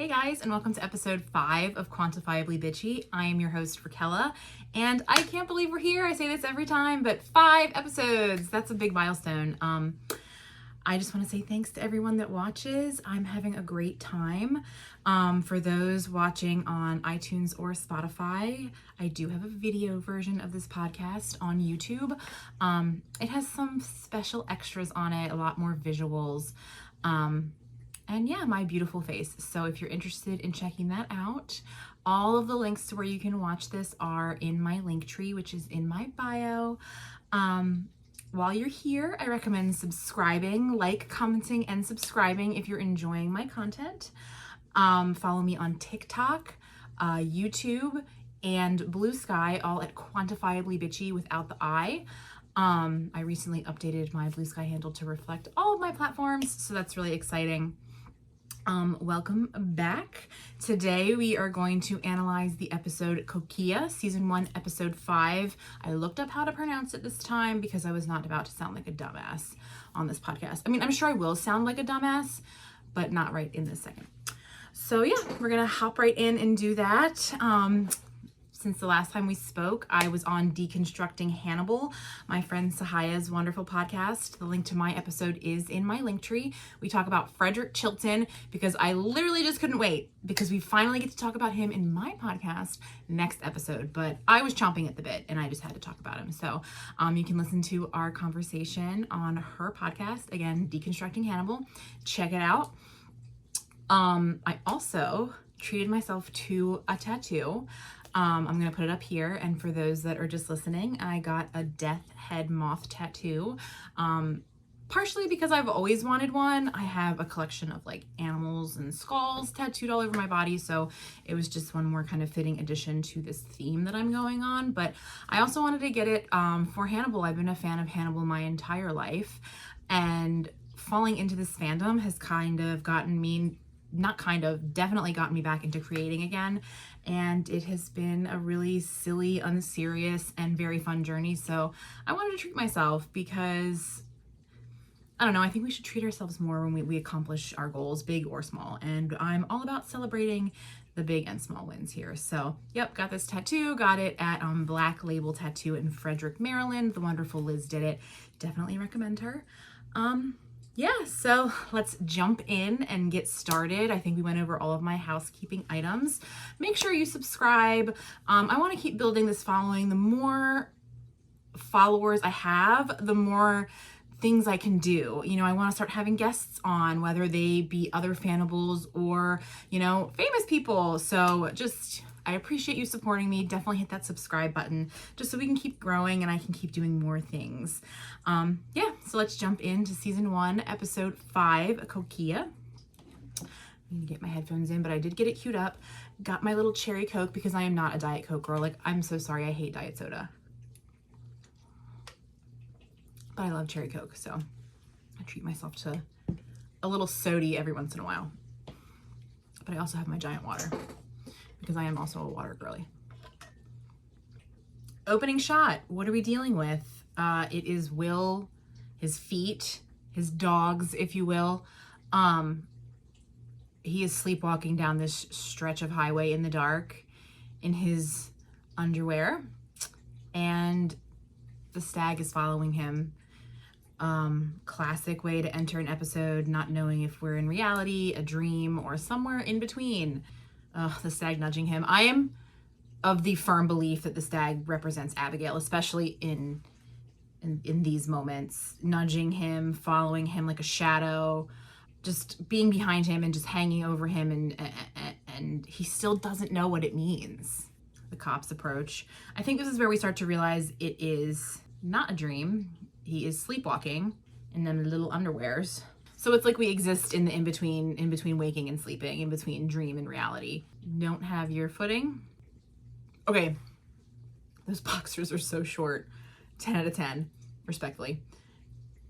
Hey guys, and welcome to episode 5 of Quantifiably Bitchy. I am your host, Raquella, and I can't believe we're here. I say this every time, but 5 episodes. That's a big milestone. I just want to say thanks to everyone that watches. I'm having a great time. For those watching on iTunes or Spotify, I do have a video version of this podcast on YouTube. It has some special extras on it, a lot more visuals. And yeah, my beautiful face. So if you're interested in checking that out, all of the links to where you can watch this are in my link tree, which is in my bio. While you're here, I recommend subscribing, commenting, and subscribing if you're enjoying my content. Follow me on TikTok, YouTube, and Blue Sky, all at Quantifiably Bitchy without the I. I recently updated my Blue Sky handle to reflect all of my platforms, so that's really exciting. Welcome back. Today we are going to analyze the episode Coquilles, season 1, episode 5. I looked up how to pronounce it this time because I was not about to sound like a dumbass on this podcast. I mean, I'm sure I will sound like a dumbass, but not right in this second. So yeah, we're gonna hop right in and do that. Since the last time we spoke, I was on Deconstructing Hannibal, my friend Sahaya's wonderful podcast. The link to my episode is in my link tree. We talk about Frederick Chilton because I literally just couldn't wait because we finally get to talk about him in my podcast next episode. But I was chomping at the bit and I just had to talk about him. So you can listen to our conversation on her podcast. Again, Deconstructing Hannibal. Check it out. I also treated myself to a tattoo. I'm going to put it up here. And for those that are just listening, I got a death head moth tattoo. Partially because I've always wanted one. I have a collection of like animals and skulls tattooed all over my body. So it was just one more kind of fitting addition to this theme that I'm going on. But I also wanted to get it for Hannibal. I've been a fan of Hannibal my entire life. And falling into this fandom has kind of gotten me, definitely gotten me back into creating again. And it has been a really silly, unserious, and very fun journey. So I wanted to treat myself because, I don't know, I think we should treat ourselves more when we accomplish our goals, big or small. And I'm all about celebrating the big and small wins here. So, yep, got this tattoo. Got it at Black Label Tattoo in Frederick, Maryland. The wonderful Liz did it. Definitely recommend her. Yeah, so let's jump in and get started. I think we went over all of my housekeeping items. Make sure you subscribe. I want to keep building this following. The more followers I have, the more things I can do. You know, I want to start having guests on, whether they be other fanables or, you know, famous people. So I appreciate you supporting me. Definitely hit that subscribe button just so we can keep growing and I can keep doing more things. Yeah, so let's jump into season 1, episode 5, Coquilles. I need to get my headphones in, but I did get it queued up. Got my little cherry Coke because I am not a Diet Coke girl. Like, I'm so sorry. I hate diet soda. But I love cherry Coke, so I treat myself to a little sody every once in a while. But I also have my giant water because I am also a water girly. Opening shot. What are we dealing with? It is Will, his feet, his dogs, if you will. He is sleepwalking down this stretch of highway in the dark in his underwear, and the stag is following him. Classic way to enter an episode, not knowing if we're in reality, a dream, or somewhere in between. The stag nudging him. I am of the firm belief that the stag represents Abigail, especially in these moments, nudging him, following him like a shadow, just being behind him and just hanging over him, and he still doesn't know what it means. The cops approach. I think this is where we start to realize it is not a dream. He is sleepwalking in them little underwears. So it's like we exist in the in-between waking and sleeping, in between dream and reality. Don't have your footing. Okay, those boxers are so short. 10 out of 10, respectfully.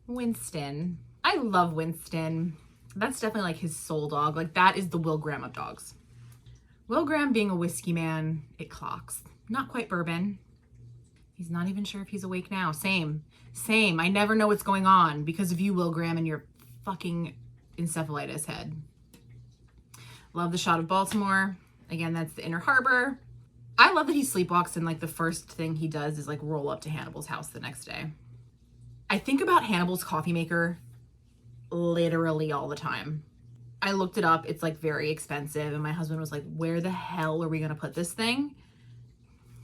Winston. I love Winston. That's definitely like his soul dog. Like, that is the Will Graham of dogs. Will Graham being a whiskey man, it clocks. Not quite bourbon. He's not even sure if he's awake now. Same. I never know what's going on because of you, Will Graham, and your fucking encephalitis head. Love the shot of Baltimore. Again, that's the Inner Harbor. I love that he sleepwalks and like the first thing he does is like roll up to Hannibal's house the next day. I think about Hannibal's coffee maker literally all the time. I looked it up. It's like very expensive. And my husband was like, where the hell are we going to put this thing?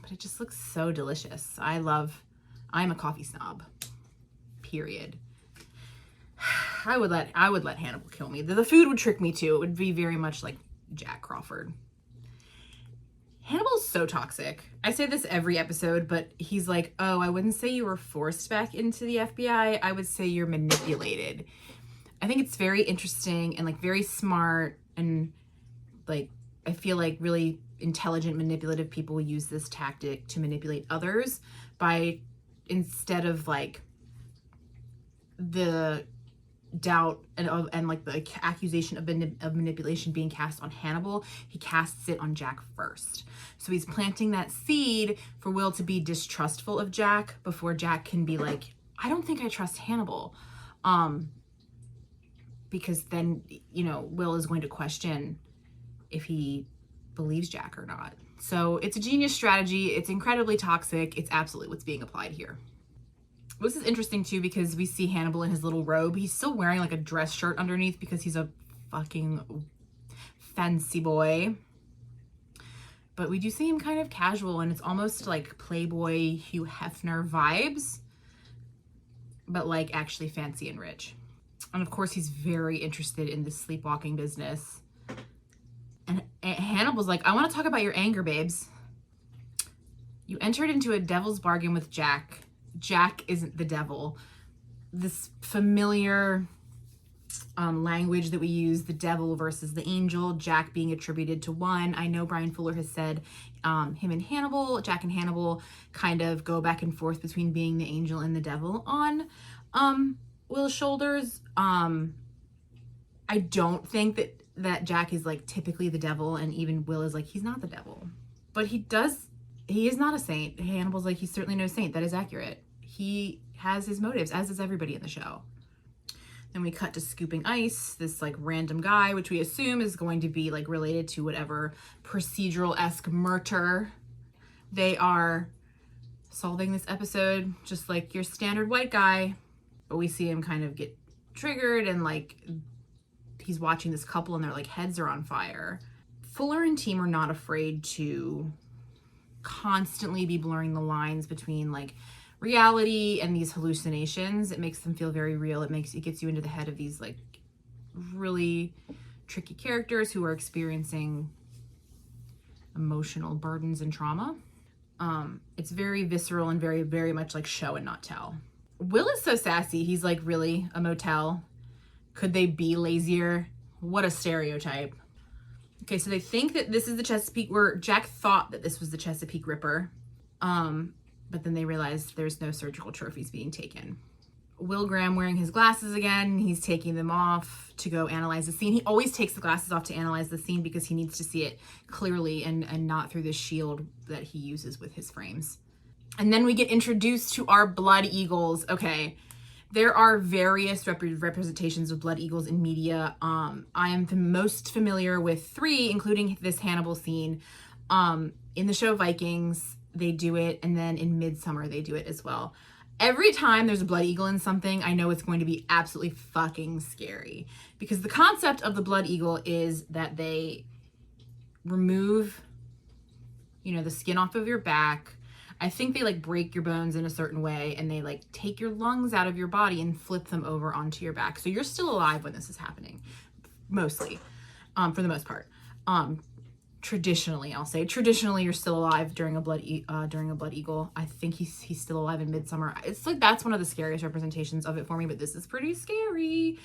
But it just looks so delicious. I'm a coffee snob, period. I would let Hannibal kill me. The food would trick me too. It would be very much like Jack Crawford. Hannibal's so toxic. I say this every episode, but he's like, oh, I wouldn't say you were forced back into the FBI. I would say you're manipulated. I think it's very interesting and like very smart, and like I feel like really intelligent, manipulative people use this tactic to manipulate others by, instead of like the doubt and like the accusation of manipulation being cast on Hannibal, he casts it on Jack first. So he's planting that seed for Will to be distrustful of Jack before Jack can be like, I don't think I trust Hannibal. Because then, you know, Will is going to question if he believes Jack or not. So it's a genius strategy. It's incredibly toxic. It's absolutely what's being applied here. This is interesting too because we see Hannibal in his little robe. He's still wearing like a dress shirt underneath because he's a fucking fancy boy. But we do see him kind of casual, and it's almost like Playboy Hugh Hefner vibes, but like actually fancy and rich. And of course he's very interested in the sleepwalking business. And Hannibal's like, I want to talk about your anger, babes. You entered into a devil's bargain with Jack. Jack isn't the devil. This familiar language that we use, the devil versus the angel, Jack being attributed to one. I know Brian Fuller has said him and Hannibal, Jack and Hannibal kind of go back and forth between being the angel and the devil on Will's shoulders. I don't think that Jack is like typically the devil, and even Will is like, he's not the devil. But he is not a saint. Hannibal's like, he's certainly no saint. That is accurate. He has his motives, as does everybody in the show. Then we cut to scooping ice, this like random guy, which we assume is going to be like related to whatever procedural-esque murder they are solving this episode, just like your standard white guy. But we see him kind of get triggered, and like he's watching this couple and their like heads are on fire. Fuller and team are not afraid to constantly be blurring the lines between like reality and these hallucinations. It makes them feel very real. It gets you into the head of these like really tricky characters who are experiencing emotional burdens and trauma. It's very visceral and very, very much like show and not tell. Will is so sassy. He's like, really? A motel? Could they be lazier? What a stereotype. Okay, so they think that this is the Chesapeake, where Jack thought that this was the Chesapeake Ripper. But then they realized there's no surgical trophies being taken. Will Graham wearing his glasses again. He's taking them off to go analyze the scene. He always takes the glasses off to analyze the scene because he needs to see it clearly and not through the shield that he uses with his frames. And then we get introduced to our blood eagles. Okay, there are various representations of blood eagles in media. I am the most familiar with 3, including this Hannibal scene. In the show Vikings, they do it, and then in Midsummer, they do it as well. Every time there's a blood eagle in something, I know it's going to be absolutely fucking scary. Because the concept of the blood eagle is that they remove, you know, the skin off of your back. I think they like break your bones in a certain way, and they like take your lungs out of your body and flip them over onto your back. So you're still alive when this is happening, mostly, for the most part. Traditionally, I'll say traditionally, you're still alive during a blood eagle. I think he's still alive in Midsummer. It's like that's one of the scariest representations of it for me, but this is pretty scary.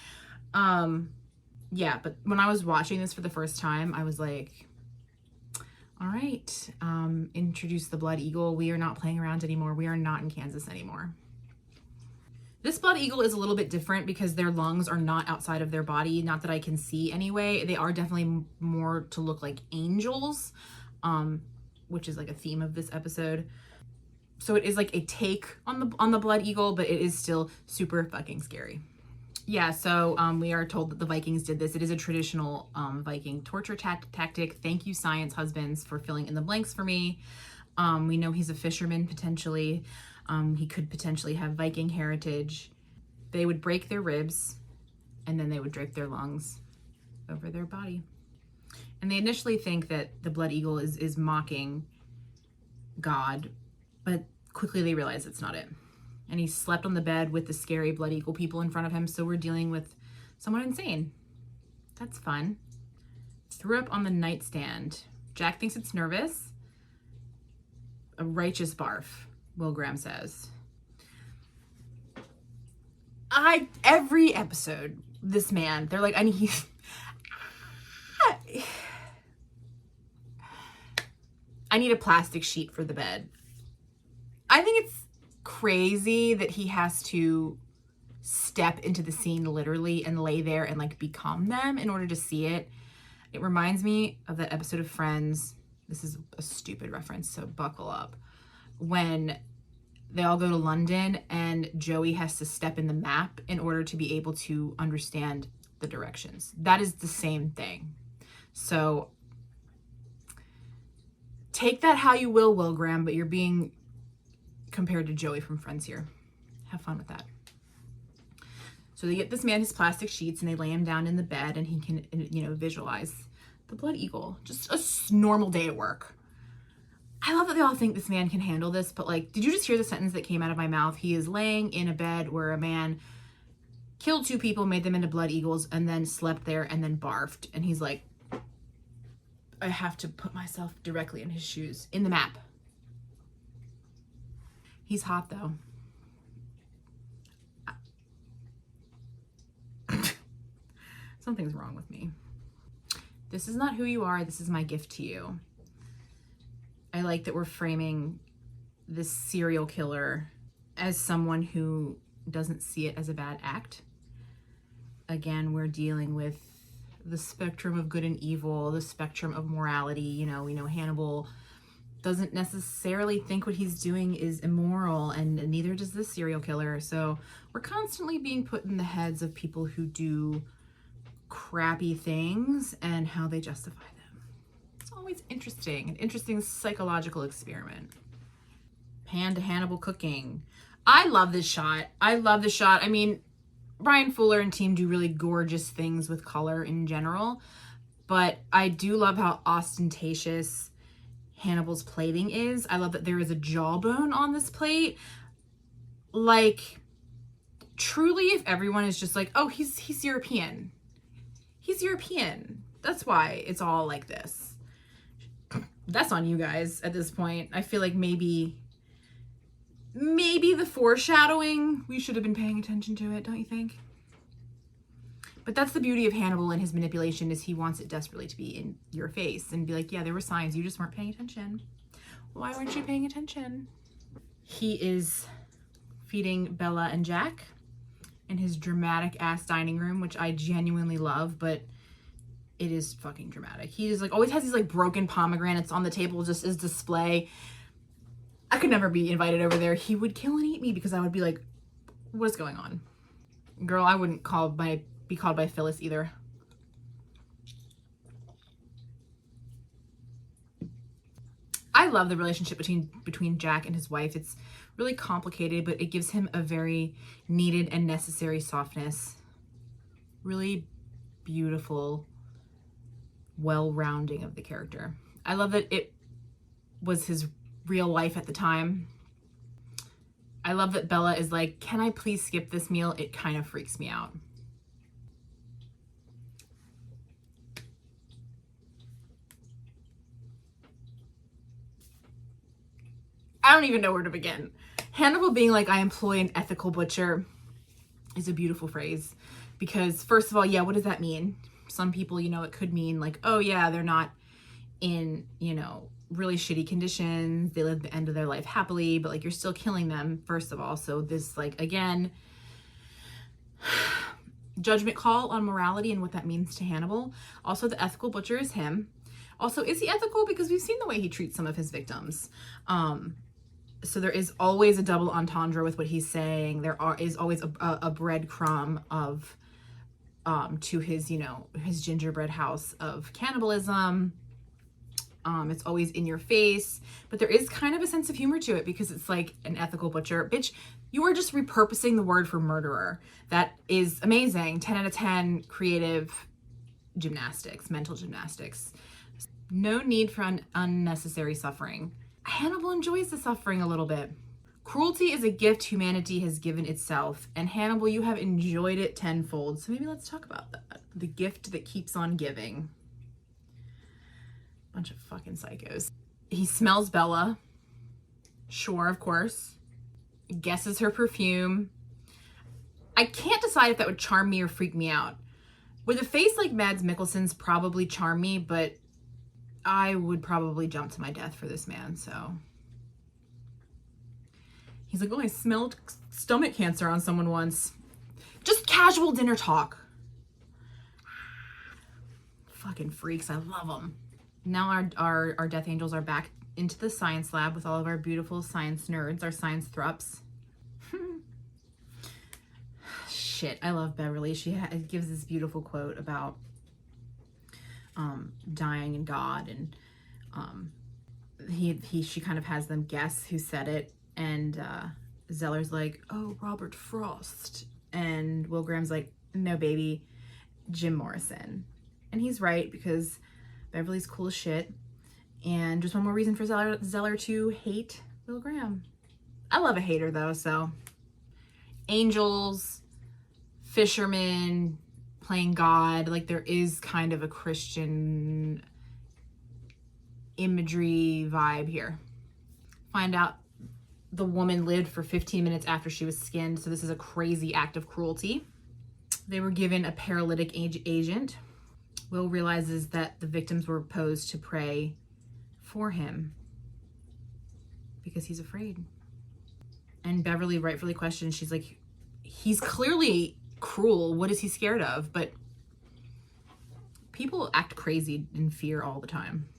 Yeah, but when I was watching this for the first time, I was like, all right, introduce the blood eagle. We are not playing around anymore. We are not in Kansas anymore. This blood eagle is a little bit different because their lungs are not outside of their body. Not that I can see anyway. They are definitely more to look like angels, which is like a theme of this episode. So it is like a take on the blood eagle, but it is still super fucking scary. Yeah, so we are told that the Vikings did this. It is a traditional Viking torture tactic. Thank you, science husbands, for filling in the blanks for me. We know he's a fisherman, potentially. He could potentially have Viking heritage. They would break their ribs, and then they would drape their lungs over their body. And they initially think that the blood eagle is mocking God, but quickly they realize it's not it. And he slept on the bed with the scary blood eagle people in front of him, so we're dealing with someone insane. That's fun. Threw up on the nightstand. Jack thinks it's nervous. A righteous barf, Will Graham says. Every episode, this man, they're like, I need a plastic sheet for the bed. I think it's crazy that he has to step into the scene literally and lay there and like become them in order to see it. It reminds me of that episode of Friends. This is a stupid reference, so buckle up. When they all go to London and Joey has to step in the map in order to be able to understand the directions. That is the same thing. So take that how you will, Graham, but you're being compared to Joey from Friends here. Have fun with that. So they get this man his plastic sheets and they lay him down in the bed and he can, visualize the blood eagle. Just a normal day at work. I love that they all think this man can handle this, but like, did you just hear the sentence that came out of my mouth? He is laying in a bed where a man killed 2 people, made them into blood eagles, and then slept there and then barfed. And he's like, I have to put myself directly in his shoes, in the map. He's hot though. Something's wrong with me. This is not who you are. This is my gift to you. I like that we're framing this serial killer as someone who doesn't see it as a bad act. Again, we're dealing with the spectrum of good and evil, the spectrum of morality. We know Hannibal doesn't necessarily think what he's doing is immoral, and neither does this serial killer. So we're constantly being put in the heads of people who do crappy things and how they justify them. It's always interesting, an interesting psychological experiment. Pan to Hannibal cooking. I love this shot. I mean, Brian Fuller and team do really gorgeous things with color in general, but I do love how ostentatious Hannibal's plating is. I love that there is a jawbone on this plate. Like, truly, if everyone is just like, oh, he's European. He's European. That's why it's all like this. That's on you guys at this point. I feel like maybe the foreshadowing, we should have been paying attention to it, don't you think? But that's the beauty of Hannibal and his manipulation, is he wants it desperately to be in your face and be like, yeah, there were signs, you just weren't paying attention. Why weren't you paying attention? He is feeding Bella and Jack in his dramatic ass dining room, which I genuinely love, but it is fucking dramatic. He just like always has these like broken pomegranates on the table just as display. I could never be invited over there. He would kill and eat me because I would be like, what is going on? Girl, I wouldn't be called by Phyllis either. I love the relationship between Jack and his wife. It's really complicated, but it gives him a very needed and necessary softness. Really beautiful, well-rounding of the character. I love that it was his real life at the time. I love that Bella is like, can I please skip this meal? It kind of freaks me out. I don't even know where to begin. Hannibal being like, I employ an ethical butcher is a beautiful phrase, because first of all, yeah, what does that mean? Some people, it could mean like, oh yeah, they're not in, really shitty conditions. They live the end of their life happily, but like you're still killing them, first of all. So this, like, again, judgment call on morality and what that means to Hannibal. Also, the ethical butcher is him. Also, is he ethical? Because we've seen the way he treats some of his victims. So there is always a double entendre with what he's saying. Is always a breadcrumb of to his, his gingerbread house of cannibalism. It's always in your face, but there is kind of a sense of humor to it because it's like an ethical butcher. Bitch, you are just repurposing the word for murderer. That is amazing. 10 out of 10 creative gymnastics, mental gymnastics. No need for unnecessary suffering. Hannibal enjoys the suffering a little bit. Cruelty is a gift humanity has given itself, and Hannibal, you have enjoyed it tenfold. So maybe let's talk about that. The gift that keeps on giving. Bunch of fucking psychos. He smells Bella. Sure, of course. Guesses her perfume. I can't decide if that would charm me or freak me out. With a face like Mads Mikkelsen's probably charm me, but I would probably jump to my death for this man, so. He's like, oh, I smelled stomach cancer on someone once. Just casual dinner talk. Fucking freaks, I love them. Now our death angels are back into the science lab with all of our beautiful science nerds, our science thrups. Shit, I love Beverly. She gives this beautiful quote about dying and God, and she kind of has them guess who said it, and Zeller's like, oh, Robert Frost, and Will Graham's like, no baby, Jim Morrison. And he's right, because Beverly's cool as shit, and just one more reason for Zeller to hate Will Graham. I love a hater though, so angels, fishermen, playing God, like there is kind of a Christian imagery vibe here. Find out the woman lived for 15 minutes after she was skinned, so this is a crazy act of cruelty. They were given a paralytic agent. Will realizes that the victims were posed to pray for him because he's afraid. And Beverly rightfully questions, she's like, he's clearly cruel. What is he scared of? But people act crazy in fear all the time.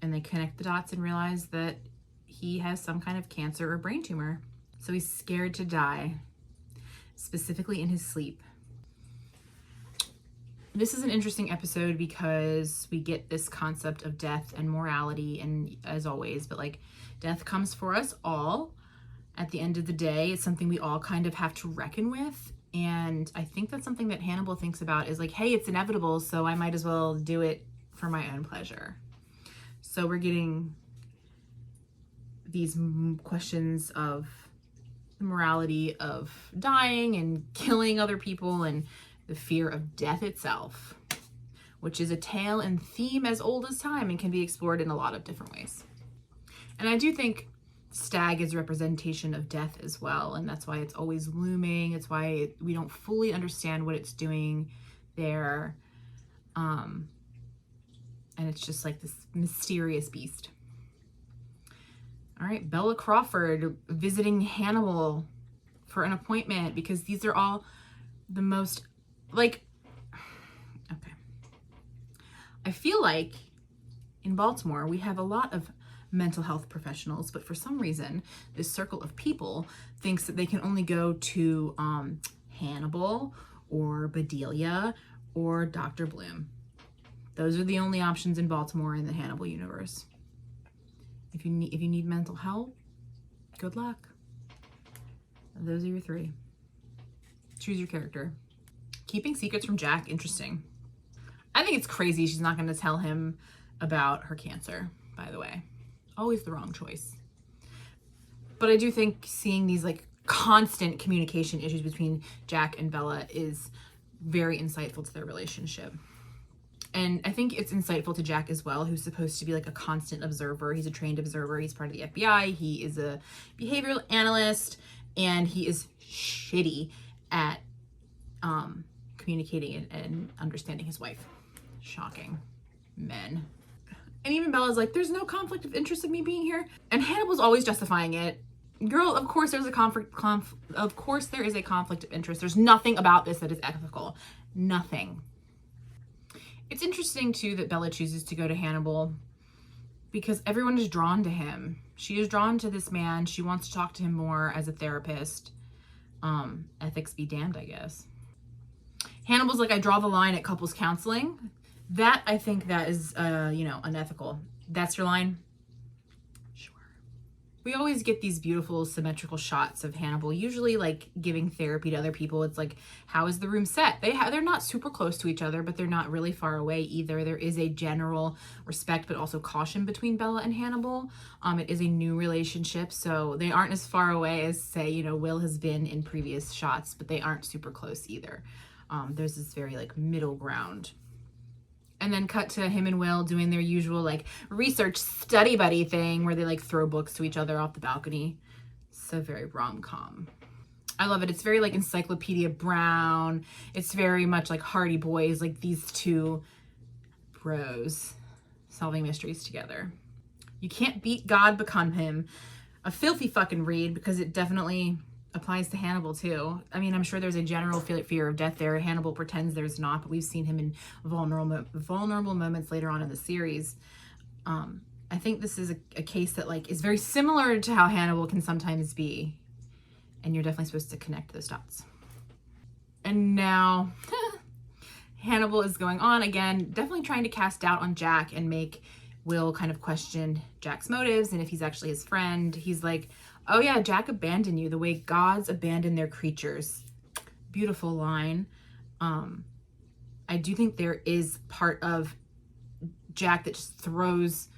And they connect the dots and realize that he has some kind of cancer or brain tumor. So he's scared to die, specifically in his sleep. This is an interesting episode because we get this concept of death and morality, and as always, but like death comes for us all. At the end of the day, it's something we all kind of have to reckon with. And I think that's something that Hannibal thinks about is like, hey, it's inevitable, so I might as well do it for my own pleasure. So we're getting these questions of the morality of dying and killing other people and the fear of death itself, which is a tale and theme as old as time and can be explored in a lot of different ways. And I do think stag is a representation of death as well, and that's why it's always looming. It's why we don't fully understand what it's doing there. And it's just like this mysterious beast. All right, Bella Crawford visiting Hannibal for an appointment because these are all the most, like, okay. I feel like in Baltimore, we have a lot of mental health professionals, but for some reason, this circle of people thinks that they can only go to Hannibal or Bedelia or Dr. Bloom. Those are the only options in Baltimore in the Hannibal universe. If you need mental help, good luck. Those are your three. Choose your character. Keeping secrets from Jack, interesting. I think it's crazy she's not going to tell him about her cancer, by the way. Always the wrong choice. But I do think seeing these like constant communication issues between Jack and Bella is very insightful to their relationship. And I think it's insightful to Jack as well, who's supposed to be like a constant observer. He's a trained observer. He's part of the FBI. He is a behavioral analyst, and he is shitty at communicating and understanding his wife. Shocking. Men. And even Bella's like, there's no conflict of interest of me being here. And Hannibal's always justifying it. Girl, of course there's a of course there is a conflict of interest. There's nothing about this that is ethical. Nothing. It's interesting too that Bella chooses to go to Hannibal because everyone is drawn to him. She is drawn to this man. She wants to talk to him more as a therapist. Ethics be damned, I guess. Hannibal's like, I draw the line at couples counseling. That, I think that is, unethical. That's your line? Sure. We always get these beautiful symmetrical shots of Hannibal, usually like giving therapy to other people. It's like, how is the room set? They're not super close to each other, but they're not really far away either. There is a general respect, but also caution between Bella and Hannibal. It is a new relationship, so they aren't as far away as, say, Will has been in previous shots, but they aren't super close either. There's this very like middle ground. And then cut to him and Will doing their usual like research study buddy thing where they like throw books to each other off the balcony. So very rom-com. I love it. It's very like Encyclopedia Brown. It's very much like Hardy Boys, like these two bros solving mysteries together. You can't beat God, become him. A filthy fucking read, because it definitely applies to Hannibal too. I mean, I'm sure there's a general fear of death there. Hannibal pretends there's not, but we've seen him in vulnerable moments later on in the series. I think this is a case that like is very similar to how Hannibal can sometimes be, and you're definitely supposed to connect those dots. And now Hannibal is going on again, definitely trying to cast doubt on Jack and make Will kind of question Jack's motives and if he's actually his friend. He's like, oh yeah, Jack abandoned you the way gods abandon their creatures. Beautiful line. I do think there is part of Jack that just throws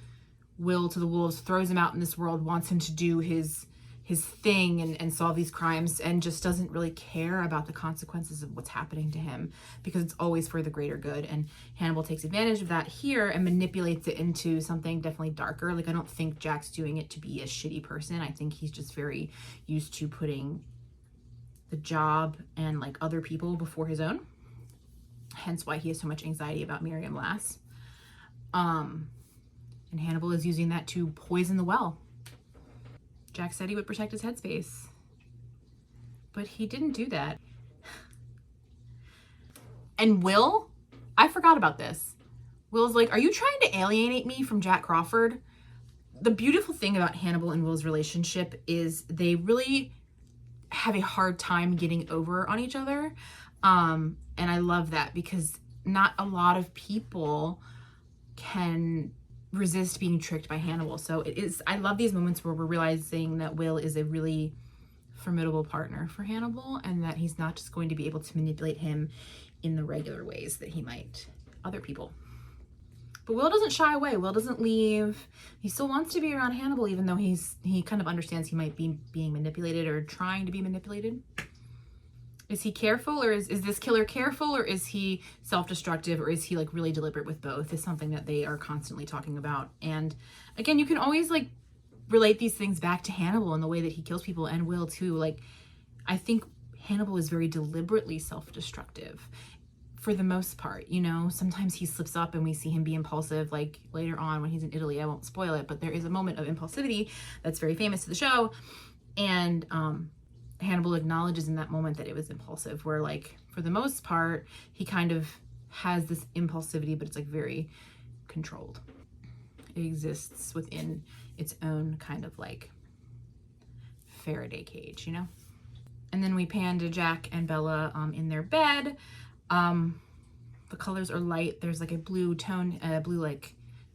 Will to the wolves, throws him out in this world, wants him to do his thing and solve these crimes, and just doesn't really care about the consequences of what's happening to him because it's always for the greater good. And Hannibal takes advantage of that here and manipulates it into something definitely darker. Like, I don't think Jack's doing it to be a shitty person. I think he's just very used to putting the job and like other people before his own. Hence why he has so much anxiety about Miriam Lass. And Hannibal is using that to poison the well. Jack said he would protect his headspace, but he didn't do that. And Will, I forgot about this. Will's like, are you trying to alienate me from Jack Crawford? The beautiful thing about Hannibal and Will's relationship is they really have a hard time getting over on each other. And I love that because not a lot of people can resist being tricked by Hannibal. So it is, I love these moments where we're realizing that Will is a really formidable partner for Hannibal and that he's not just going to be able to manipulate him in the regular ways that he might other people. But Will doesn't shy away. Will doesn't leave. He still wants to be around Hannibal, even though he kind of understands he might be being manipulated or trying to be manipulated. Is he careful, or is this killer careful, or is he self-destructive, or is he like really deliberate with both? Is something that they are constantly talking about. And again, you can always like relate these things back to Hannibal and the way that he kills people, and Will too. Like, I think Hannibal is very deliberately self-destructive for the most part. You know, sometimes he slips up and we see him be impulsive, like later on when he's in Italy. I won't spoil it, but there is a moment of impulsivity that's very famous to the show. And Hannibal acknowledges in that moment that it was impulsive, where like for the most part he kind of has this impulsivity, but it's like very controlled. It exists within its own kind of like Faraday cage, you know? And then we pan to Jack and Bella in their bed. The colors are light. There's like a blue tone,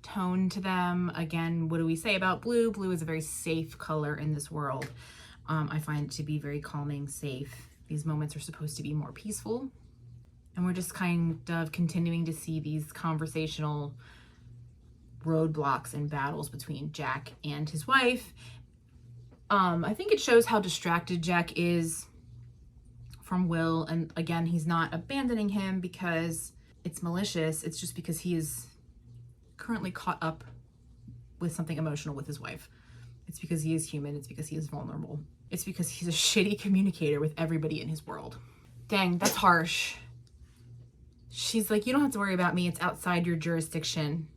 tone to them. Again, what do we say about blue? Blue is a very safe color in this world. I find it to be very calming, safe. These moments are supposed to be more peaceful. And we're just kind of continuing to see these conversational roadblocks and battles between Jack and his wife. I think it shows how distracted Jack is from Will. And again, he's not abandoning him because it's malicious. It's just because he is currently caught up with something emotional with his wife. It's because he is human. It's because he is vulnerable. It's because he's a shitty communicator with everybody in his world. Dang, that's harsh. She's like, you don't have to worry about me. It's outside your jurisdiction.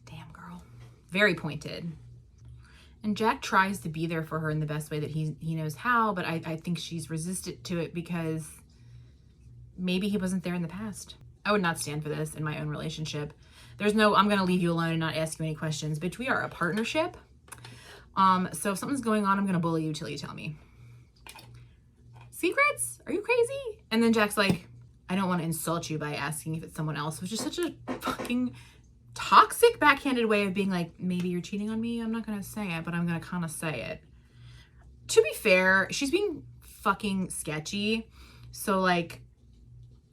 Damn, girl. Very pointed. And Jack tries to be there for her in the best way that he knows how, but I think she's resistant to it because maybe he wasn't there in the past. I would not stand for this in my own relationship. There's no, I'm going to leave you alone and not ask you any questions. Bitch, we are a partnership. So if something's going on, I'm gonna bully you till you tell me. Secrets? Are you crazy? And then Jack's like, I don't want to insult you by asking if it's someone else, which is such a fucking toxic backhanded way of being like, maybe you're cheating on me. I'm not gonna say it, but I'm gonna kind of say it. To be fair, she's being fucking sketchy. So like,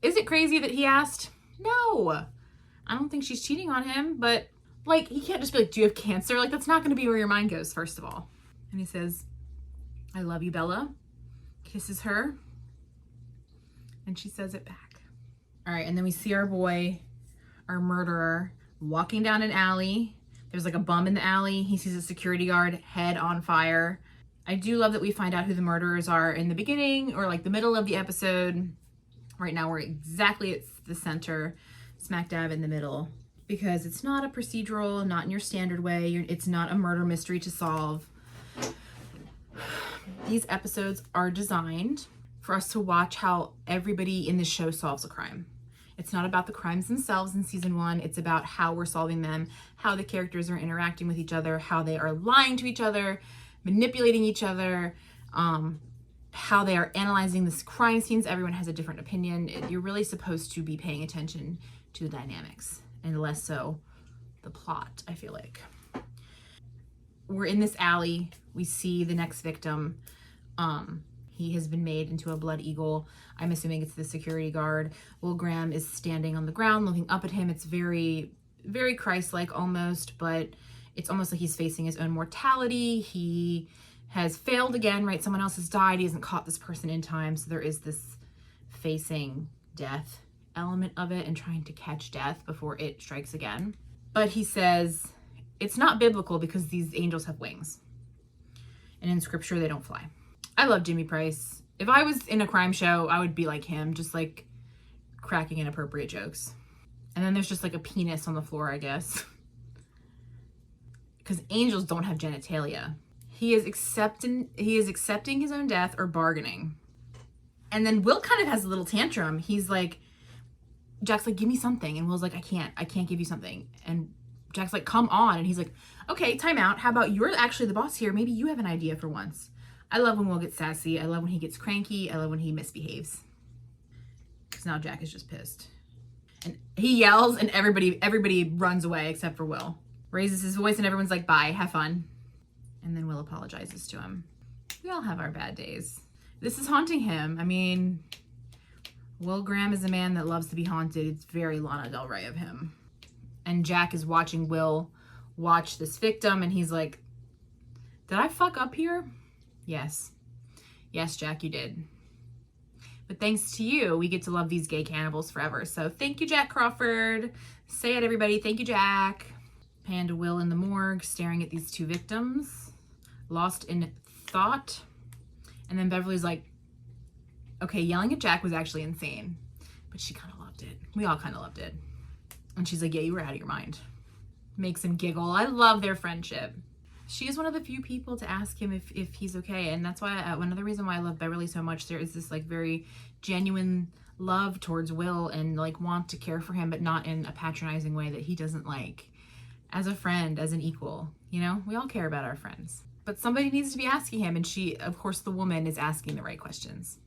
is it crazy that he asked? No, I don't think she's cheating on him, but like, he can't just be like, do you have cancer? Like, that's not gonna be where your mind goes, first of all. And he says, I love you, Bella. Kisses her. And she says it back. All right, and then we see our boy, our murderer, walking down an alley. There's like a bum in the alley. He sees a security guard, head on fire. I do love that we find out who the murderers are in the beginning or like the middle of the episode. Right now we're exactly at the center, smack dab in the middle, because it's not a procedural, not in your standard way. It's not a murder mystery to solve. These episodes are designed for us to watch how everybody in the show solves a crime. It's not about the crimes themselves in season 1. It's about how we're solving them, how the characters are interacting with each other, how they are lying to each other, manipulating each other, how they are analyzing this crime scenes. Everyone has a different opinion. You're really supposed to be paying attention to the dynamics and less so the plot, I feel like. We're in this alley. We see the next victim. He has been made into a blood eagle. I'm assuming it's the security guard. Will Graham is standing on the ground looking up at him. It's very, very Christ-like almost, but it's almost like he's facing his own mortality. He has failed again, right? Someone else has died. He hasn't caught this person in time. So there is this facing death element of it and trying to catch death before it strikes again. But he says, it's not biblical because these angels have wings. And in scripture, they don't fly. I love Jimmy Price. If I was in a crime show, I would be like him, just like cracking inappropriate jokes. And then there's just like a penis on the floor, I guess. Because angels don't have genitalia. He is accepting his own death or bargaining. And then Will kind of has a little tantrum. He's like, Jack's like, give me something. And Will's like, I can't give you something. And Jack's like, come on. And he's like, okay, time out. How about you're actually the boss here? Maybe you have an idea for once. I love when Will gets sassy. I love when he gets cranky. I love when he misbehaves. Because now Jack is just pissed. And he yells and everybody runs away except for Will. Raises his voice and everyone's like, bye, have fun. And then Will apologizes to him. We all have our bad days. This is haunting him. I mean, Will Graham is a man that loves to be haunted. It's very Lana Del Rey of him. And Jack is watching Will watch this victim and he's like, did I fuck up here? Yes. Yes, Jack, you did. But thanks to you, we get to love these gay cannibals forever. So thank you, Jack Crawford. Say it, everybody. Thank you, Jack. Pan to Will in the morgue, staring at these two victims, lost in thought. And then Beverly's like, okay, yelling at Jack was actually insane, but she kind of loved it. We all kind of loved it. And she's like, yeah, you were out of your mind. Makes him giggle. I love their friendship. She is one of the few people to ask him if he's okay. And that's why, another reason why I love Beverly so much, there is this like very genuine love towards Will and like want to care for him, but not in a patronizing way that he doesn't like. As a friend, as an equal, you know, we all care about our friends. But somebody needs to be asking him. And she, of course, the woman is asking the right questions.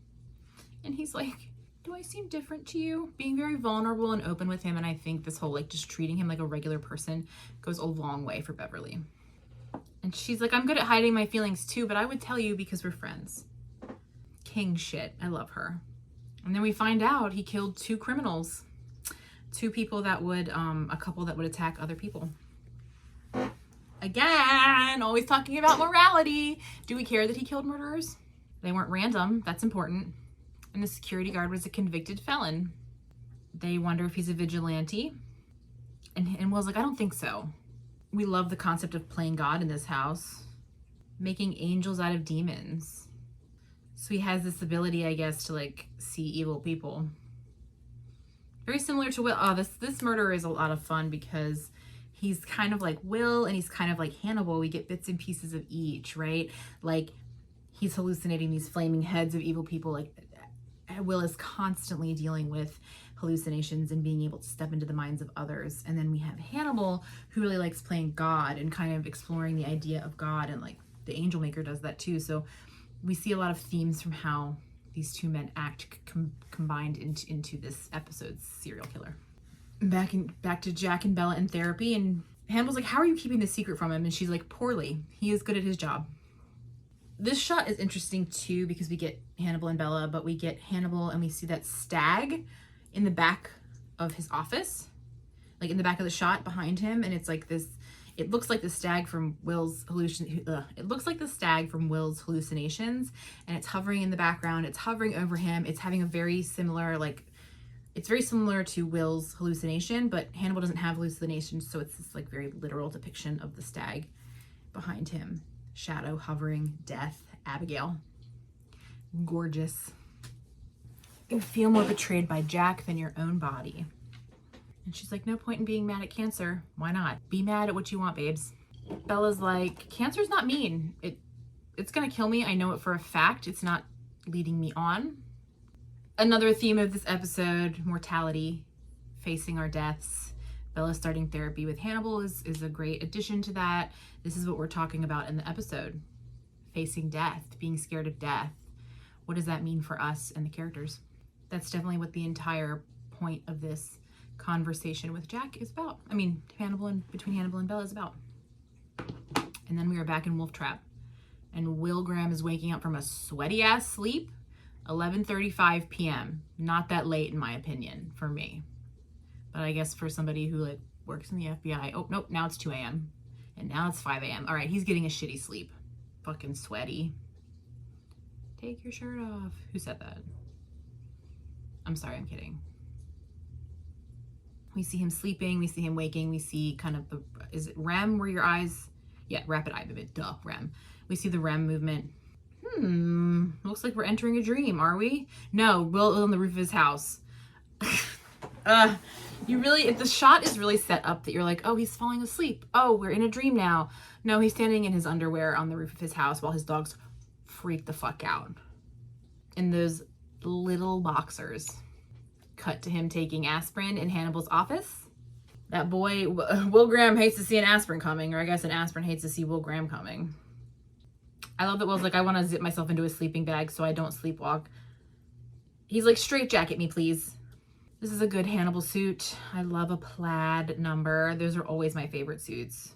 And he's like, do I seem different to you? Being very vulnerable and open with him. And I think this whole like just treating him like a regular person goes a long way for Beverly. And she's like, I'm good at hiding my feelings too, but I would tell you because we're friends. King shit. I love her. And then we find out he killed 2 criminals. 2 people that would, a couple that would attack other people. Again, always talking about morality. Do we care that he killed murderers? They weren't random. That's important. And the security guard was a convicted felon. They wonder if he's a vigilante. And Will's like, I don't think so. We love the concept of playing God in this house. Making angels out of demons. So he has this ability, I guess, to like see evil people. Very similar to Will. Oh, this murder is a lot of fun because he's kind of like Will and he's kind of like Hannibal. We get bits and pieces of each, right? Like he's hallucinating these flaming heads of evil people. Like Will is constantly dealing with hallucinations and being able to step into the minds of others. And then we have Hannibal, who really likes playing God and kind of exploring the idea of God and like the Angel Maker does that too. So we see a lot of themes from how these two men act combined into this episode's serial killer. Back to Jack and Bella in therapy, and Hannibal's like, how are you keeping this secret from him? And she's like, poorly. He is good at his job. This shot is interesting too because we get Hannibal and Bella, but we get Hannibal and we see that stag in the back of his office, like in the back of the shot behind him, and it's like this. It looks like the stag from Will's hallucinations, and it's hovering in the background. It's hovering over him. It's having a very similar, it's very similar to Will's hallucination, but Hannibal doesn't have hallucinations, so it's this like very literal depiction of the stag behind him. Shadow, hovering, death, Abigail. Gorgeous. You feel more betrayed by Jack than your own body. And she's like, no point in being mad at cancer. Why not? Be mad at what you want, babes. Bella's like, cancer's not mean. It's gonna kill me. I know it for a fact. It's not leading me on. Another theme of this episode, mortality, facing our deaths. Bella starting therapy with Hannibal is a great addition to that. This is what we're talking about in the episode. Facing death, being scared of death. What does that mean for us and the characters? That's definitely what the entire point of this conversation with Jack is about. I mean, between Hannibal and Bella is about. And then we are back in Wolf Trap. And Will Graham is waking up from a sweaty ass sleep. 11:35 p.m. Not that late in my opinion, for me. But I guess for somebody who like works in the FBI, oh nope, now it's 2 a.m. And now it's 5 a.m. All right, he's getting a shitty sleep. Fucking sweaty. Take your shirt off. Who said that? I'm sorry, I'm kidding. We see him sleeping, we see him waking, we see kind of the, is it REM where your eyes, yeah, rapid eye movement, duh, REM. We see the REM movement. Looks like we're entering a dream, are we? No, Will on the roof of his house. If the shot is really set up that you're like, oh, he's falling asleep. Oh, we're in a dream now. No, he's standing in his underwear on the roof of his house while his dogs freak the fuck out. In those little boxers. Cut to him taking aspirin in Hannibal's office. That boy, Will Graham hates to see an aspirin coming, or I guess an aspirin hates to see Will Graham coming. I love that Will's like, I want to zip myself into a sleeping bag so I don't sleepwalk. He's like, straitjacket me, please. This is a good Hannibal suit. I love a plaid number. Those are always my favorite suits.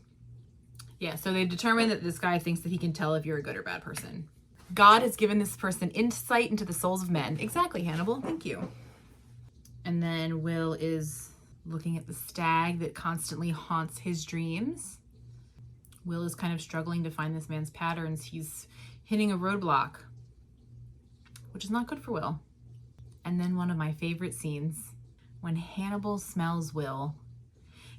Yeah, so they determined that this guy thinks that he can tell if you're a good or bad person. God has given this person insight into the souls of men. Exactly, Hannibal. Thank you. And then Will is looking at the stag that constantly haunts his dreams. Will is kind of struggling to find this man's patterns. He's hitting a roadblock, which is not good for Will. And then one of my favorite scenes, when Hannibal smells Will.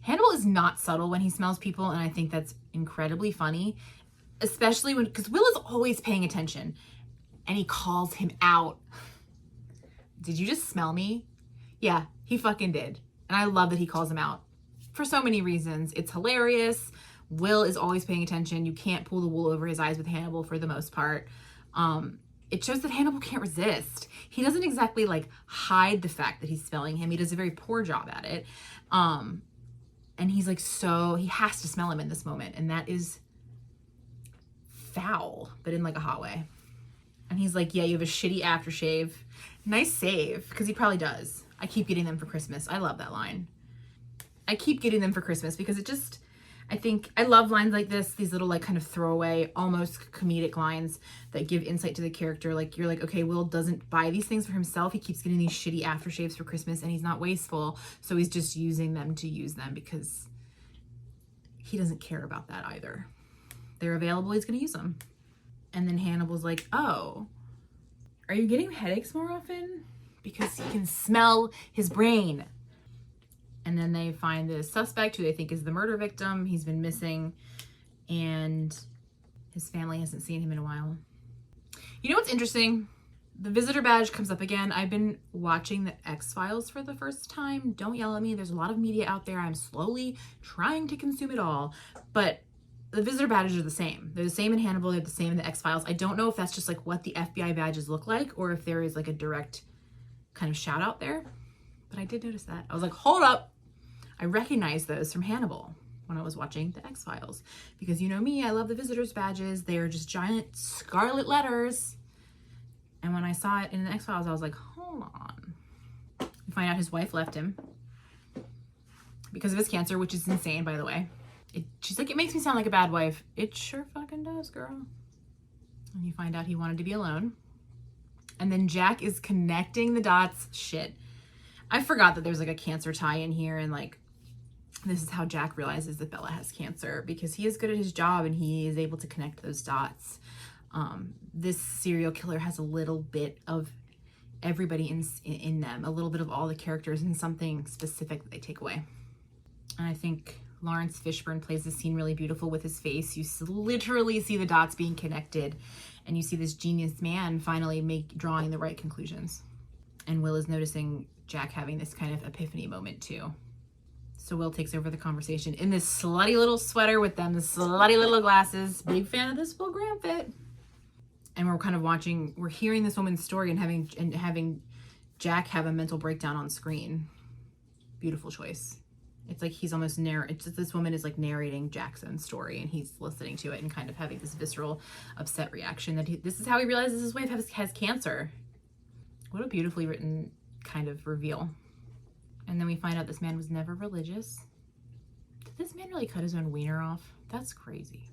Hannibal is not subtle when he smells people, and I think that's incredibly funny, especially because Will is always paying attention, and he calls him out. Did you just smell me? Yeah, he fucking did. And I love that he calls him out for so many reasons. It's hilarious. Will is always paying attention. You can't pull the wool over his eyes with Hannibal for the most part. It shows that Hannibal can't resist. He doesn't exactly like hide the fact that he's smelling him. He does a very poor job at it. And he's like, he has to smell him in this moment. And that is foul, but in like a hot way. And he's like, yeah, you have a shitty aftershave. Nice save, because he probably does. I keep getting them for Christmas. I love that line. I keep getting them for Christmas because I love lines like this, these little like kind of throwaway, almost comedic lines that give insight to the character. Like you're like, okay, Will doesn't buy these things for himself. He keeps getting these shitty aftershaves for Christmas and he's not wasteful. So he's just using them to use them because he doesn't care about that either. They're available, he's gonna use them. And then Hannibal's like, oh, are you getting headaches more often? Because he can smell his brain. And then they find the suspect who they think is the murder victim. He's been missing and his family hasn't seen him in a while. You know what's interesting? The visitor badge comes up again. I've been watching the X-Files for the first time. Don't yell at me. There's a lot of media out there. I'm slowly trying to consume it all. But the visitor badges are the same. They're the same in Hannibal. They're the same in the X-Files. I don't know if that's just like what the FBI badges look like or if there is like a direct kind of shout out there. But I did notice that. I was like, hold up. I recognize those from Hannibal. when I was watching the X-Files. Because you know me, I love the visitors badges. They are just giant scarlet letters. And when I saw it in the X-Files, I was like, hold on. We find out his wife left him because of his cancer, which is insane, by the way. She's like, it makes me sound like a bad wife. It sure fucking does, girl. And you find out he wanted to be alone. And then Jack is connecting the dots. Shit. I forgot that there's like a cancer tie in here, and like this is how Jack realizes that Bella has cancer, because he is good at his job and he is able to connect those dots. This serial killer has a little bit of everybody in them, a little bit of all the characters, and something specific that they take away. And I think Lawrence Fishburne plays this scene really beautiful with his face. You literally see the dots being connected, and you see this genius man finally drawing the right conclusions. And Will is noticing Jack having this kind of epiphany moment too. So Will takes over the conversation in this slutty little sweater with them, the slutty little glasses. Big fan of this full gram fit. And we're kind of we're hearing this woman's story and having Jack have a mental breakdown on screen. Beautiful choice. It's like he's almost this woman is like narrating Jack's own story, and he's listening to it and kind of having this visceral, upset reaction that this is how he realizes his wife has cancer. What a beautifully written kind of reveal. And then we find out this man was never religious. Did this man really cut his own wiener off? That's crazy.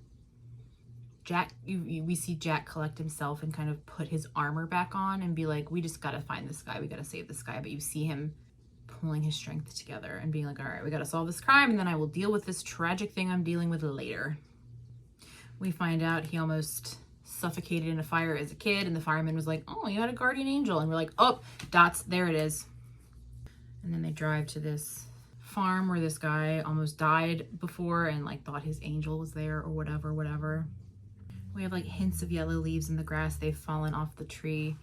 Jack, we see Jack collect himself and kind of put his armor back on and be like, we just gotta find this guy, we gotta save this guy. But you see him pulling his strength together and being like, all right, we gotta solve this crime, and then I will deal with this tragic thing I'm dealing with later. We find out he almost suffocated in a fire as a kid, and the fireman was like, oh, you had a guardian angel. And we're like, oh, dots, there it is. And then they drive to this farm where this guy almost died before and like thought his angel was there or whatever. We have like hints of yellow leaves in the grass. They've fallen off the tree,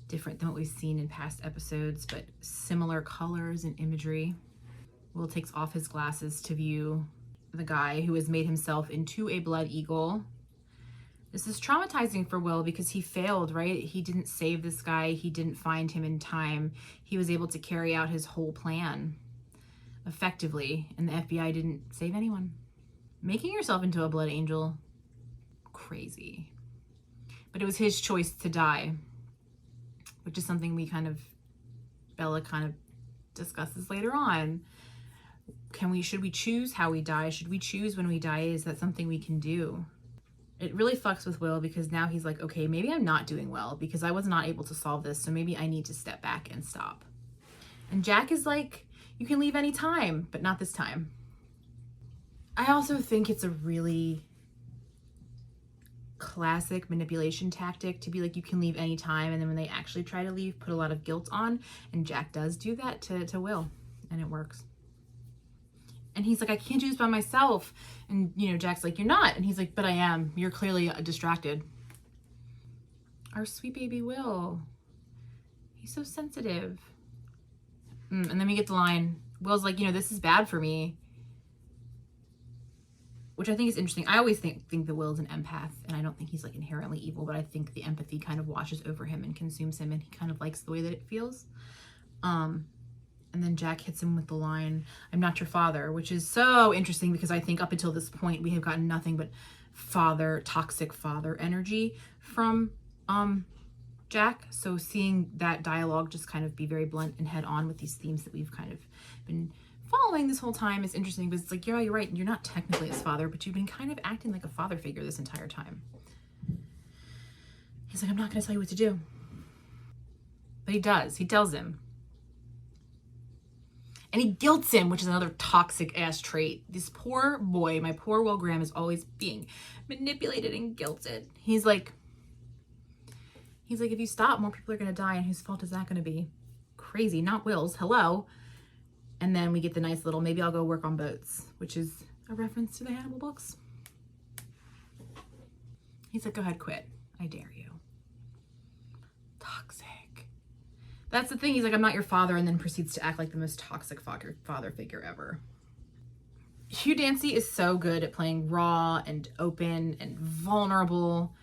different than what we've seen in past episodes, but similar colors and imagery. Will takes off his glasses to view the guy who has made himself into a blood eagle. This is traumatizing for Will because he failed, right? He didn't save this guy. He didn't find him in time. He was able to carry out his whole plan effectively, and the FBI didn't save anyone. Making yourself into a blood angel, crazy. But it was his choice to die, which is something Bella kind of discusses later on. Should we choose how we die? Should we choose when we die? Is that something we can do? It really fucks with Will because now he's like, okay, maybe I'm not doing well because I was not able to solve this. So maybe I need to step back and stop. And Jack is like, you can leave any time, but not this time. I also think it's a really classic manipulation tactic to be like, you can leave any time. And then when they actually try to leave, put a lot of guilt on. And Jack does do that to Will, and it works. And he's like, I can't do this by myself. And, Jack's like, you're not. And he's like, but I am. You're clearly distracted. Our sweet baby Will. He's so sensitive. And then we get the line, Will's like, this is bad for me. Which I think is interesting. I always think that Will's an empath. And I don't think he's like inherently evil. But I think the empathy kind of washes over him and consumes him. And he kind of likes the way that it feels. And then Jack hits him with the line, I'm not your father, which is so interesting because I think up until this point, we have gotten nothing but toxic father energy from Jack. So seeing that dialogue just kind of be very blunt and head on with these themes that we've kind of been following this whole time is interesting. But it's like, yeah, you're right. You're not technically his father, but you've been kind of acting like a father figure this entire time. He's like, I'm not going to tell you what to do. But he does. He tells him. And he guilts him, which is another toxic ass trait. This poor boy, my poor Will Graham, is always being manipulated and guilted. He's like, if you stop, more people are going to die. And whose fault is that going to be? Crazy, not Will's. Hello. And then we get the nice little, maybe I'll go work on boats, which is a reference to the Hannibal books. He's like, go ahead, quit. I dare you. Toxic. That's the thing. He's like, I'm not your father, and then proceeds to act like the most toxic father figure ever. Hugh Dancy is so good at playing raw and open and vulnerable.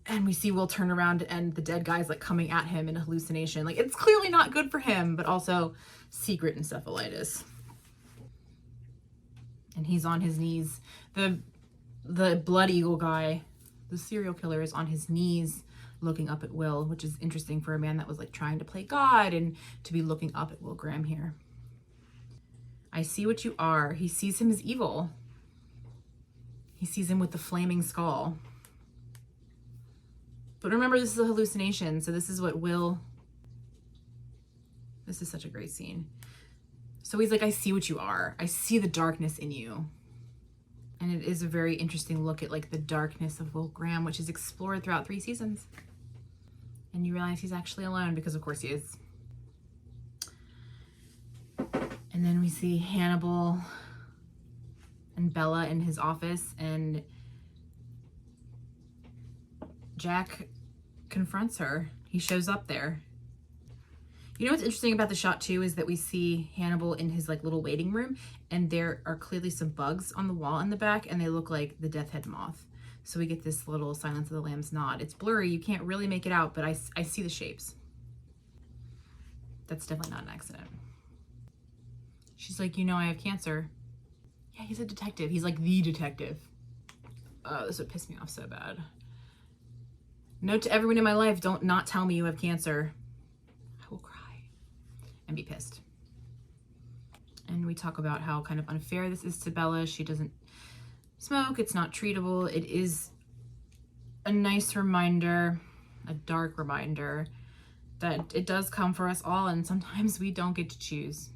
And we see Will turn around and the dead guy's like coming at him in a hallucination. Like, it's clearly not good for him, but also secret encephalitis. And he's on his knees. The blood eagle guy, the serial killer, is on his knees looking up at Will, which is interesting for a man that was like trying to play God and to be looking up at Will Graham here. I see what you are. He sees him as evil. He sees him with the flaming skull. But remember, this is a hallucination. So this is what Will... This is such a great scene. So he's like, I see what you are. I see the darkness in you. And it is a very interesting look at like the darkness of Will Graham, which is explored throughout 3 seasons. And you realize he's actually alone because of course he is. And then we see Hannibal and Bella in his office, and Jack confronts her. He shows up there. You know what's interesting about the shot too is that we see Hannibal in his like little waiting room, and there are clearly some bugs on the wall in the back, and they look like the death head moth. So we get this little Silence of the Lambs nod. It's blurry, you can't really make it out, but I see the shapes. That's definitely not an accident. She's like, you know I have cancer. Yeah, he's a detective. He's like the detective. Oh, this would piss me off so bad. Note to everyone in my life, don't not tell me you have cancer. I will cry and be pissed. And we talk about how kind of unfair this is to Bella. She doesn't smoke. It's not treatable. It is a nice reminder, a dark reminder, that it does come for us all, and sometimes we don't get to choose.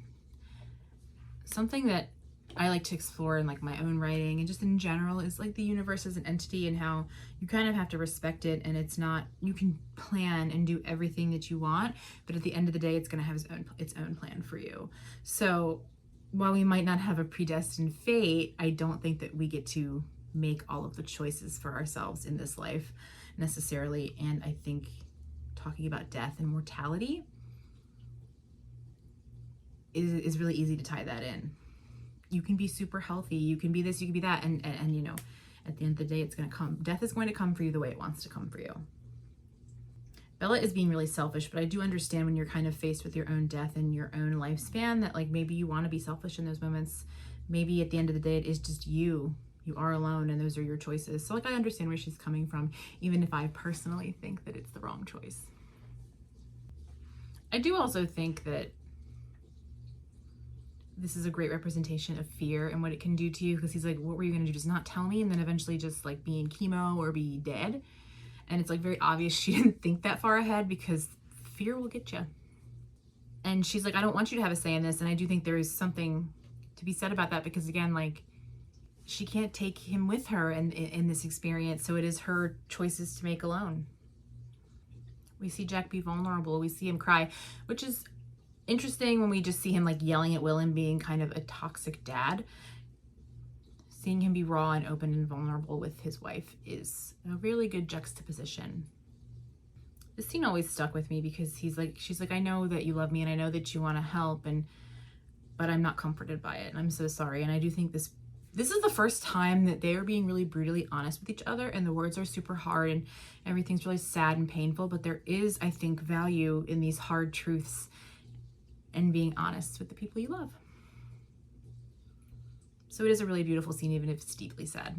Something that I like to explore in like my own writing and just in general is like the universe as an entity, and how you kind of have to respect it, and it's not, you can plan and do everything that you want, but at the end of the day it's going to have its own plan for you. So while we might not have a predestined fate, I don't think that we get to make all of the choices for ourselves in this life necessarily. And I think talking about death and mortality is really easy to tie that in. You can be super healthy, you can be this, you can be that, and you know, at the end of the day, it's going to come. Death is going to come for you the way it wants to come for you. Bella is being really selfish, but I do understand when you're kind of faced with your own death and your own lifespan that like maybe you want to be selfish in those moments. Maybe at the end of the day, it is just you. You are alone, and those are your choices. So like I understand where she's coming from, even if I personally think that it's the wrong choice. I do also think that this is a great representation of fear and what it can do to you, because he's like, what were you going to do? Just not tell me, and then eventually just like be in chemo or be dead? And it's like very obvious she didn't think that far ahead, because fear will get you. And she's like, I don't want you to have a say in this. And I do think there is something to be said about that, because again, like she can't take him with her in this experience. So it is her choices to make alone. We see Jack be vulnerable. We see him cry, which is interesting when we just see him like yelling at Will and being kind of a toxic dad. Seeing him be raw and open and vulnerable with his wife is a really good juxtaposition. This scene always stuck with me because she's like, I know that you love me and I know that you want to help, but I'm not comforted by it, and I'm so sorry. And I do think this is the first time that they are being really brutally honest with each other, and the words are super hard and everything's really sad and painful, but there is, I think, value in these hard truths and being honest with the people you love. So it is a really beautiful scene, even if it's deeply sad.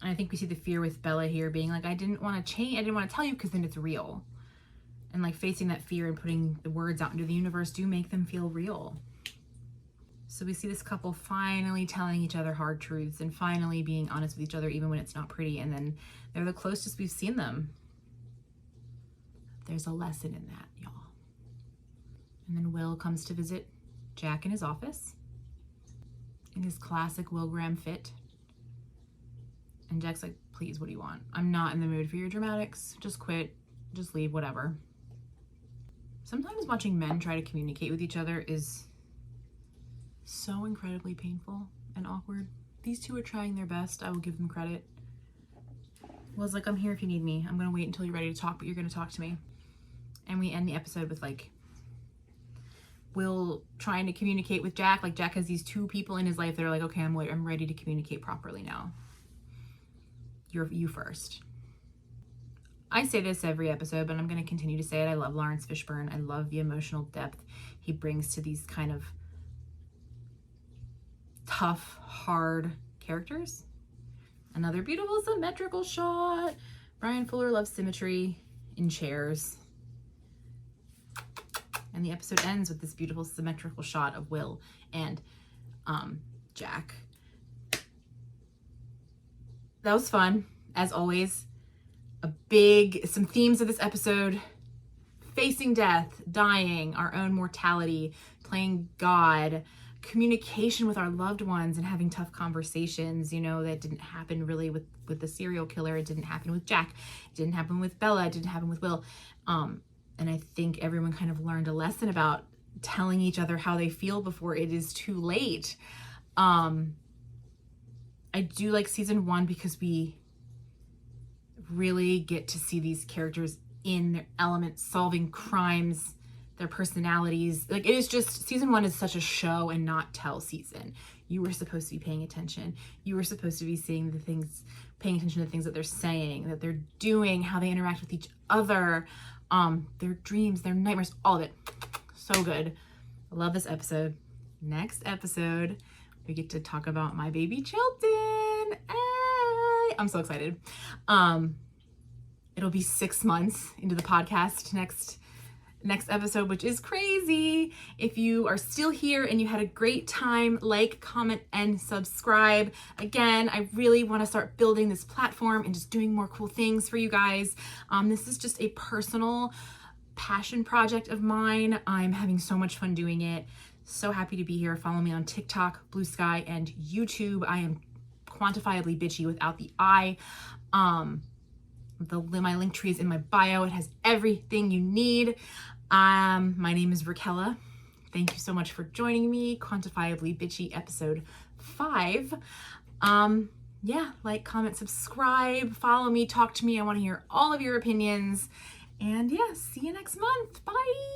And I think we see the fear with Bella here being like, I didn't want to change, I didn't want to tell you because then it's real. And like facing that fear and putting the words out into the universe do make them feel real. So we see this couple finally telling each other hard truths and finally being honest with each other even when it's not pretty, and then they're the closest we've seen them. There's a lesson in that, y'all. And then Will comes to visit Jack in his office in his classic Will Graham fit. And Jack's like, please, what do you want? I'm not in the mood for your dramatics. Just quit, just leave, whatever. Sometimes watching men try to communicate with each other is so incredibly painful and awkward. These two are trying their best. I will give them credit. Will's like, I'm here if you need me. I'm gonna wait until you're ready to talk, but you're gonna talk to me. And we end the episode with like Will trying to communicate with Jack. Like Jack has these two people in his life that are like, okay, I'm ready to communicate properly now. You first. I say this every episode, but I'm going to continue to say it. I love Lawrence Fishburne. I love the emotional depth he brings to these kind of tough, hard characters. Another beautiful symmetrical shot. Brian Fuller loves symmetry in chairs. And the episode ends with this beautiful symmetrical shot of Will and Jack. That was fun, as always. Some themes of this episode: facing death, dying, our own mortality, playing God, communication with our loved ones and having tough conversations. That didn't happen really with the serial killer. It didn't happen with Jack. It didn't happen with Bella. It didn't happen with Will. And I think everyone kind of learned a lesson about telling each other how they feel before it is too late. I do like season 1 because we really get to see these characters in their element, solving crimes, their personalities. Like, it is just, season 1 is such a show and not tell season. You were supposed to be paying attention. You were supposed to be seeing the things, paying attention to the things that they're saying, that they're doing, how they interact with each other, their dreams, their nightmares, all of it. So good. I love this episode. Next episode, we get to talk about my baby Chilton. Hey! I'm so excited. It'll be 6 months into the podcast next episode, which is crazy. If you are still here and you had a great time, like, comment, and subscribe. Again, I really want to start building this platform and just doing more cool things for you guys. This is just a personal passion project of mine. I'm having so much fun doing it. So happy to be here. Follow me on TikTok, Blue Sky, and YouTube. I am Quantifiably Bitchy without the I. My link tree is in my bio. It has everything you need. My name is Raquella. Thank you so much for joining me. Quantifiably Bitchy episode 5. Like, comment, subscribe, follow me, talk to me. I want to hear all of your opinions. And see you next month. Bye.